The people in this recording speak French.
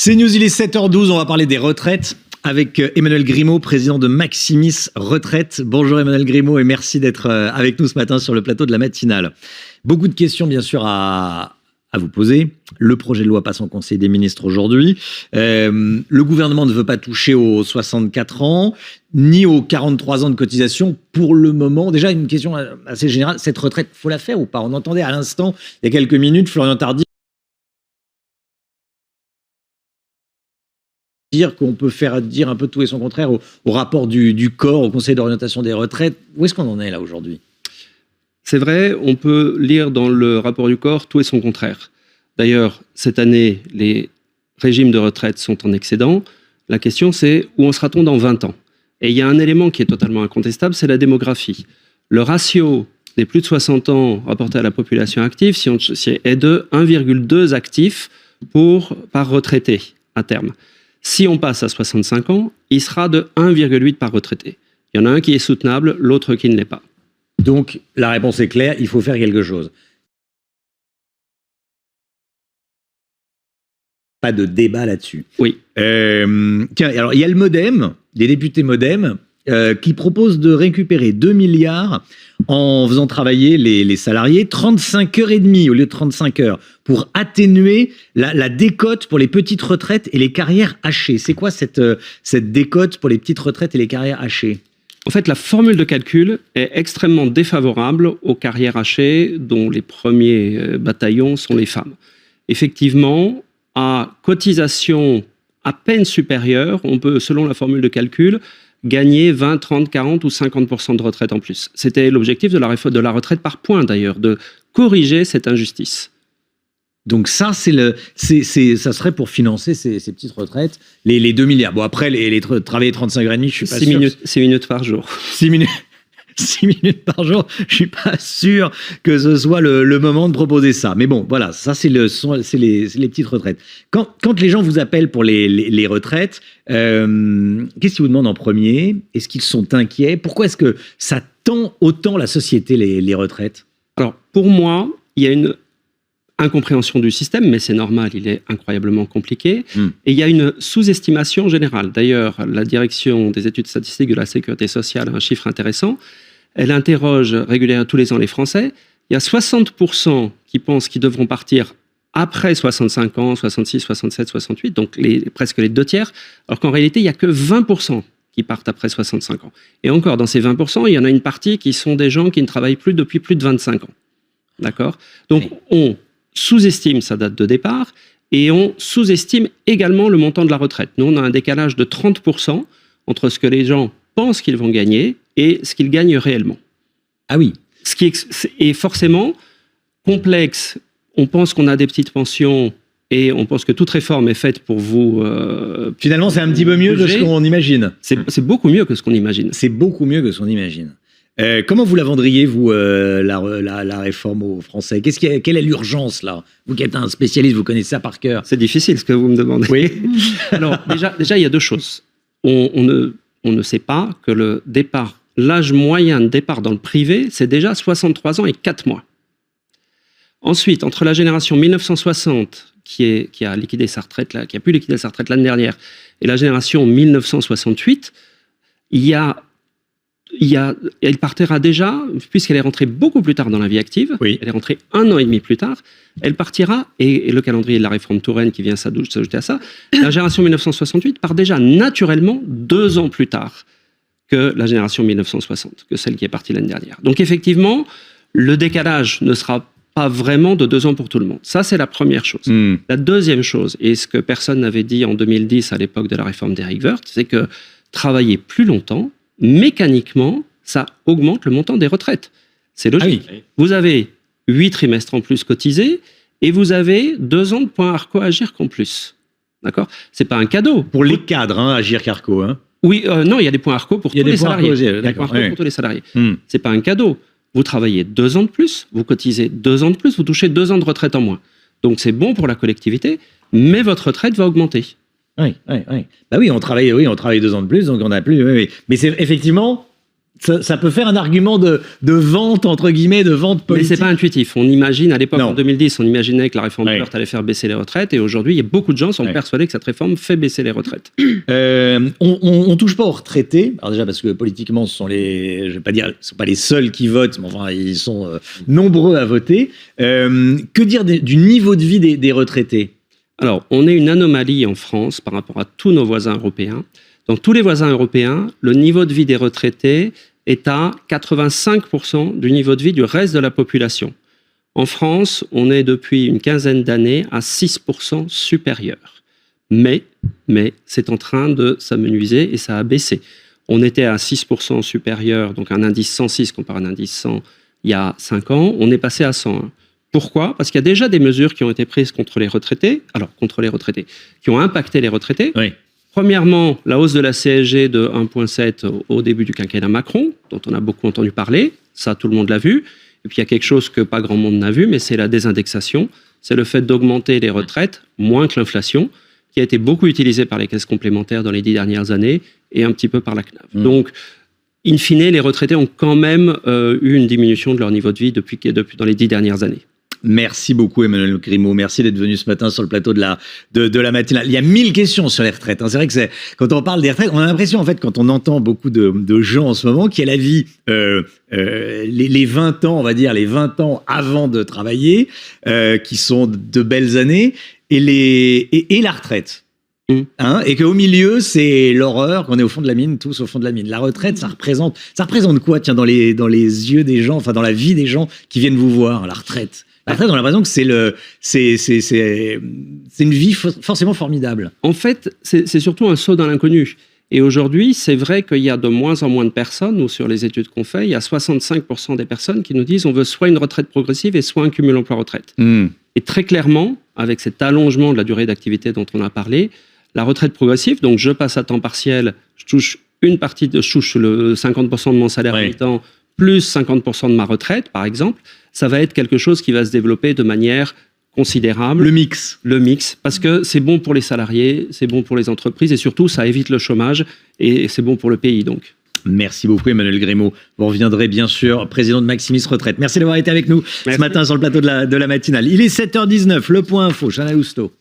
C'est News, il est 7h12, on va parler des retraites avec Emmanuel Grimaud, président de Maximis Retraite. Bonjour Emmanuel Grimaud et merci d'être avec nous ce matin sur le plateau de la matinale. Beaucoup de questions bien sûr à vous poser. Le projet de loi passe en Conseil des ministres aujourd'hui. Le gouvernement ne veut pas toucher aux 64 ans, ni aux 43 ans de cotisation pour le moment. Déjà, une question assez générale, cette retraite, faut la faire ou pas? On entendait à l'instant, il y a quelques minutes, Florian Tardif dire qu'on peut faire dire un peu tout et son contraire au rapport du corps, au Conseil d'orientation des retraites. Où est-ce qu'on en est là aujourd'hui? C'est vrai, on peut lire dans le rapport du corps tout et son contraire. D'ailleurs, cette année, les régimes de retraite sont en excédent. La question, c'est où en sera-t-on dans 20 ans? Et il y a un élément qui est totalement incontestable, c'est la démographie. Le ratio des plus de 60 ans rapporté à la population active est de 1,2 actifs par retraité à terme. Si on passe à 65 ans, il sera de 1,8 par retraité. Il y en a un qui est soutenable, l'autre qui ne l'est pas. Donc, la réponse est claire, il faut faire quelque chose. Pas de débat là-dessus. Oui. Tiens, alors il y a le MoDem, les députés MoDem, qui proposent de récupérer 2 milliards en faisant travailler les salariés 35 heures et demie au lieu de 35 heures pour atténuer la décote pour les petites retraites et les carrières hachées. C'est quoi cette décote pour les petites retraites et les carrières hachées? En fait, la formule de calcul est extrêmement défavorable aux carrières hachées dont les premiers bataillons sont les femmes. Effectivement, à cotisation à peine supérieure, on peut, selon la formule de calcul, gagner 20, 30, 40 ou 50% de retraite en plus. C'était l'objectif de la réforme de la retraite par points d'ailleurs, de corriger cette injustice. Donc ça, ça serait pour financer ces petites retraites, les 2 milliards. Bon, après, travailler 35 heures et demie, je suis pas sûr. 6 minutes par jour. 6 minutes par jour, je suis pas sûr que ce soit le moment de proposer ça. Mais bon, voilà, ça c'est les petites retraites. Quand les gens vous appellent pour les retraites, qu'est-ce qu'ils vous demandent en premier? Est-ce qu'ils sont inquiets? Pourquoi est-ce que ça tend autant la société, les retraites? Alors, pour moi, il y a une incompréhension du système, mais c'est normal, il est incroyablement compliqué. Et il y a une sous-estimation générale. D'ailleurs, la direction des études statistiques de la Sécurité sociale a un chiffre intéressant. Elle interroge régulièrement tous les ans les Français. Il y a 60% qui pensent qu'ils devront partir après 65 ans, 66, 67, 68, donc presque les 2 tiers, alors qu'en réalité, il n'y a que 20% qui partent après 65 ans. Et encore, dans ces 20%, il y en a une partie qui sont des gens qui ne travaillent plus depuis plus de 25 ans. D'accord? Donc, on sous-estime sa date de départ et on sous-estime également le montant de la retraite. Nous, on a un décalage de 30% entre ce que les gens pensent qu'ils vont gagner et ce qu'ils gagnent réellement. Ah oui. Ce qui est forcément complexe. On pense qu'on a des petites pensions et on pense que toute réforme est faite pour vous... Finalement, c'est un petit peu mieux que ce qu'on imagine. C'est beaucoup mieux que ce qu'on imagine. C'est beaucoup mieux que ce qu'on imagine. Comment vous la vendriez, vous, la réforme aux Français? Quelle est l'urgence, là? Vous qui êtes un spécialiste, vous connaissez ça par cœur. C'est difficile, ce que vous me demandez. Oui. Alors, déjà, il y a 2 choses. On ne sait pas que l'âge moyen de départ dans le privé, c'est déjà 63 ans et 4 mois. Ensuite, entre la génération 1960, qui a liquidé sa retraite, qui a pu liquider sa retraite l'année dernière, et la génération 1968, elle partira déjà, puisqu'elle est rentrée beaucoup plus tard dans la vie active, oui. Elle est rentrée 1 an et demi plus tard, elle partira, et le calendrier de la réforme Touraine qui vient s'ajouter à ça, la génération 1968 part déjà naturellement 2 ans plus tard que la génération 1960, que celle qui est partie l'année dernière. Donc effectivement, le décalage ne sera pas vraiment de 2 ans pour tout le monde. Ça, c'est la première chose. La deuxième chose, et ce que personne n'avait dit en 2010 à l'époque de la réforme d'Éric Woerth, c'est que travailler plus longtemps, mécaniquement, ça augmente le montant des retraites. C'est logique. Ah oui. Vous avez 8 trimestres en plus cotisés et vous avez 2 ans de points ARCO Agirc en plus. D'accord? C'est pas un cadeau. Pour les cadres, Agirc Arco. Oui, non, il y a des points ARCO pour tous les salariés. Pour tous les salariés. C'est pas un cadeau. Vous travaillez 2 ans de plus, vous cotisez 2 ans de plus, vous touchez 2 ans de retraite en moins. Donc c'est bon pour la collectivité, mais votre retraite va augmenter. Oui. Bah oui, on travaille 2 ans de plus, donc on n'a plus. Oui. Mais c'est effectivement, ça peut faire un argument de vente, entre guillemets, de vente politique. Mais c'est pas intuitif. On imagine, à l'époque, Non. en 2010, on imaginait que la réforme Ouais. Woerth allait faire baisser les retraites, et aujourd'hui, il y a beaucoup de gens qui sont persuadés que cette réforme fait baisser les retraites. On touche pas aux retraités. Alors déjà parce que politiquement, ce sont je vais pas dire, ce sont pas les seuls qui votent, mais enfin, ils sont nombreux à voter. Que dire du niveau de vie des retraités? Alors, on est une anomalie en France par rapport à tous nos voisins européens. Dans tous les voisins européens, le niveau de vie des retraités est à 85% du niveau de vie du reste de la population. En France, on est depuis une quinzaine d'années à 6% supérieur. Mais c'est en train de s'amenuiser et ça a baissé. On était à 6% supérieur, donc un indice 106 comparé à un indice 100 il y a 5 ans. On est passé à 101. Pourquoi? Parce qu'il y a déjà des mesures qui ont été prises contre les retraités, qui ont impacté les retraités. Oui. Premièrement, la hausse de la CSG de 1,7 au début du quinquennat Macron, dont on a beaucoup entendu parler, ça tout le monde l'a vu. Et puis il y a quelque chose que pas grand monde n'a vu, mais c'est la désindexation. C'est le fait d'augmenter les retraites moins que l'inflation, qui a été beaucoup utilisé par les caisses complémentaires dans les 10 dernières années et un petit peu par la CNAV. Donc, in fine, les retraités ont quand même eu une diminution de leur niveau de vie depuis dans les 10 dernières années. Merci beaucoup Emmanuel Grimaud, merci d'être venu ce matin sur le plateau de la matinale. Il y a 1000 questions sur les retraites. C'est vrai que quand on parle des retraites, on a l'impression en fait quand on entend beaucoup de gens en ce moment qui a la vie les 20 ans, on va dire les 20 ans avant de travailler, qui sont de belles années, et la retraite. Et qu'au milieu, c'est l'horreur, qu'on est au fond de la mine, tous au fond de la mine. La retraite, ça représente quoi, tiens, dans les yeux des gens, enfin dans la vie des gens qui viennent vous voir, la retraite? La retraite, on a l'impression que c'est une vie forcément formidable. En fait, c'est surtout un saut dans l'inconnu. Et aujourd'hui, c'est vrai qu'il y a de moins en moins de personnes, ou sur les études qu'on fait, il y a 65% des personnes qui nous disent on veut soit une retraite progressive et soit un cumul emploi-retraite. Et très clairement, avec cet allongement de la durée d'activité dont on a parlé, la retraite progressive, donc je passe à temps partiel, je touche le 50% de mon salaire à mi-temps, plus 50% de ma retraite, par exemple, ça va être quelque chose qui va se développer de manière considérable. Le mix, parce que c'est bon pour les salariés, c'est bon pour les entreprises, et surtout, ça évite le chômage, et c'est bon pour le pays, donc. Merci beaucoup Emmanuel Grimaud. Vous reviendrez bien sûr, président de Maximis Retraite. Merci d'avoir été avec nous ce matin sur le plateau de la matinale. Il est 7h19, le point info, Chana Lousteau.